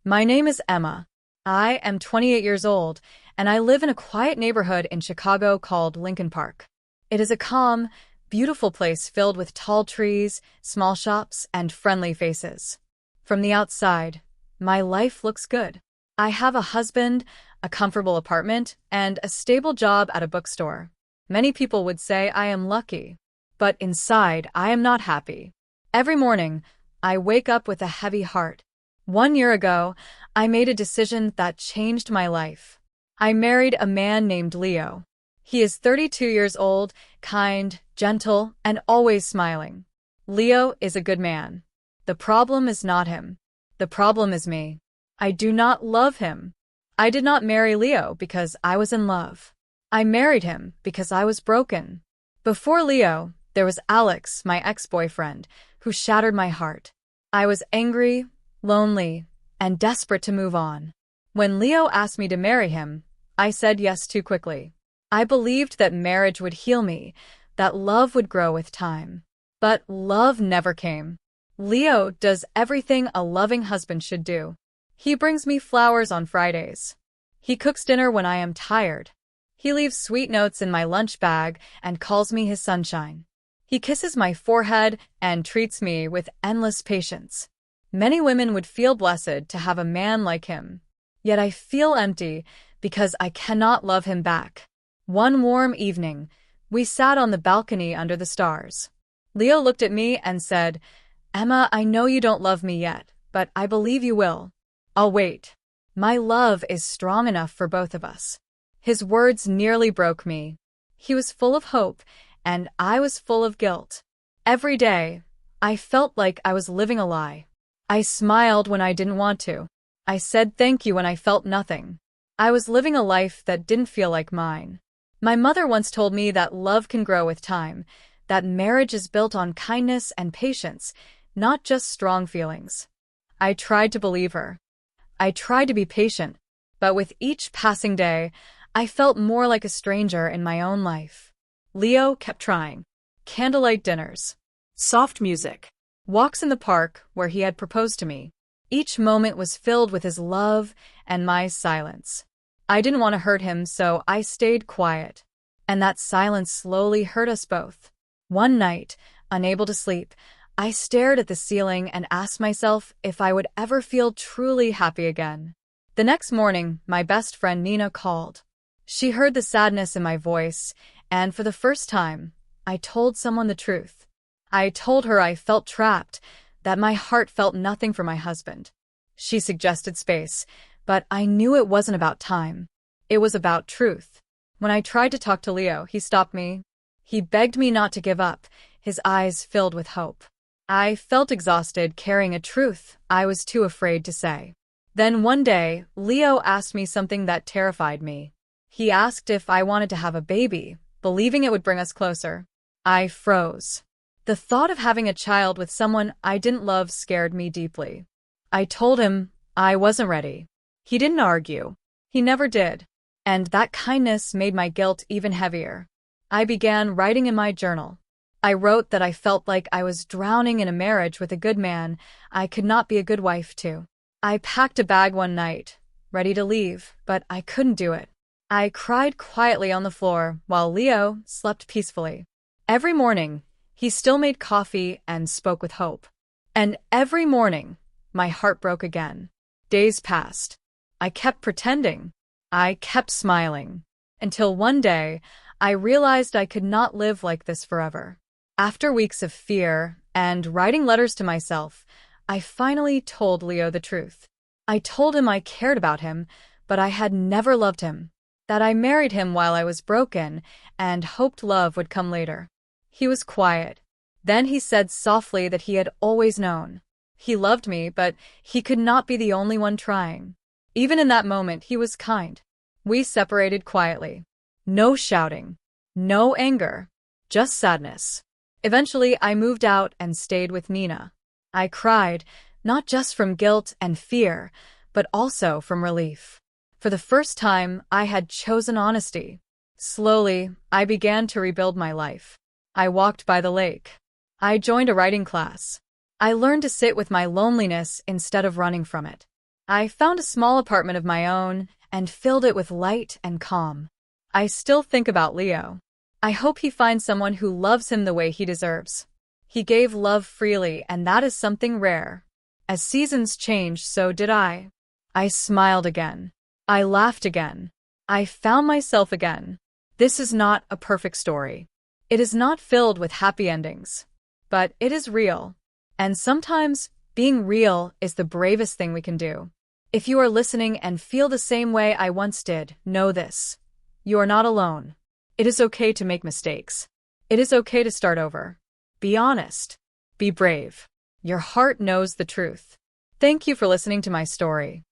My name is Emma. I am 28 years old, and I live in a quiet neighborhood in Chicago called Lincoln Park. It is a calm, beautiful place filled with tall trees, small shops, and friendly faces. From the outside, my life looks good. I have a husband, a comfortable apartment, and a stable job at a bookstore. Many people would say I am lucky, but inside I am not happy. Every morning, I wake up with a heavy heart. 1 year ago, I made a decision that changed my life. I married a man named Leo. He is 32 years old, kind, gentle, and always smiling. Leo is a good man. The problem is not him. The problem is me. I do not love him. I did not marry Leo because I was in love. I married him because I was broken. Before Leo, there was Alex, my ex-boyfriend, who shattered my heart. I was angry, lonely, and desperate to move on. When Leo asked me to marry him, I said yes too quickly. I believed that marriage would heal me, that love would grow with time. But love never came. Leo does everything a loving husband should do. He brings me flowers on Fridays. He cooks dinner when I am tired. He leaves sweet notes in my lunch bag and calls me his sunshine. He kisses my forehead and treats me with endless patience. Many women would feel blessed to have a man like him. Yet I feel empty because I cannot love him back. One warm evening, we sat on the balcony under the stars. Leo looked at me and said, "Emma, I know you don't love me yet, but I believe you will. I'll wait. My love is strong enough for both of us." His words nearly broke me. He was full of hope, and I was full of guilt. Every day, I felt like I was living a lie. I smiled when I didn't want to. I said thank you when I felt nothing. I was living a life that didn't feel like mine. My mother once told me that love can grow with time, that marriage is built on kindness and patience, not just strong feelings. I tried to believe her. I tried to be patient, but with each passing day, I felt more like a stranger in my own life. Leo kept trying. Candlelight dinners, soft music, walks in the park where he had proposed to me. Each moment was filled with his love and my silence. I didn't want to hurt him, so I stayed quiet. And that silence slowly hurt us both. One night, unable to sleep, I stared at the ceiling and asked myself if I would ever feel truly happy again. The next morning, my best friend Nina called. She heard the sadness in my voice, and for the first time, I told someone the truth. I told her I felt trapped, that my heart felt nothing for my husband. She suggested space, but I knew it wasn't about time. It was about truth. When I tried to talk to Leo, he stopped me. He begged me not to give up, his eyes filled with hope. I felt exhausted carrying a truth I was too afraid to say. Then one day, Leo asked me something that terrified me. He asked if I wanted to have a baby, believing it would bring us closer. I froze. The thought of having a child with someone I didn't love scared me deeply. I told him I wasn't ready. He didn't argue. He never did. And that kindness made my guilt even heavier. I began writing in my journal. I wrote that I felt like I was drowning in a marriage with a good man I could not be a good wife to. I packed a bag one night, ready to leave, but I couldn't do it. I cried quietly on the floor while Leo slept peacefully. Every morning, he still made coffee and spoke with hope. And every morning, my heart broke again. Days passed. I kept pretending. I kept smiling. Until one day, I realized I could not live like this forever. After weeks of fear and writing letters to myself, I finally told Leo the truth. I told him I cared about him, but I had never loved him. That I married him while I was broken and hoped love would come later. He was quiet. Then he said softly that he had always known. He loved me, but he could not be the only one trying. Even in that moment, he was kind. We separated quietly. No shouting. No anger. Just sadness. Eventually, I moved out and stayed with Nina. I cried, not just from guilt and fear, but also from relief. For the first time, I had chosen honesty. Slowly, I began to rebuild my life. I walked by the lake. I joined a writing class. I learned to sit with my loneliness instead of running from it. I found a small apartment of my own and filled it with light and calm. I still think about Leo. I hope he finds someone who loves him the way he deserves. He gave love freely, and that is something rare. As seasons changed, so did I. I smiled again. I laughed again. I found myself again. This is not a perfect story. It is not filled with happy endings. But it is real. And sometimes, being real is the bravest thing we can do. If you are listening and feel the same way I once did, know this. You are not alone. It is okay to make mistakes. It is okay to start over. Be honest. Be brave. Your heart knows the truth. Thank you for listening to my story.